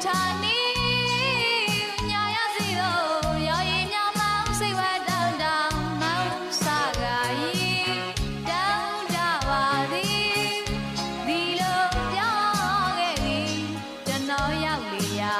ဌာနီညာရစီတော့ရောရင်မြောင်မောင်စိတ်ဝဲတောင်းတောင်းမောင်စားကကြီးတောင်းကြပါသည်ဒီလိုပြောခဲ့ပြီကျွန်တော်ရောက်လေရာ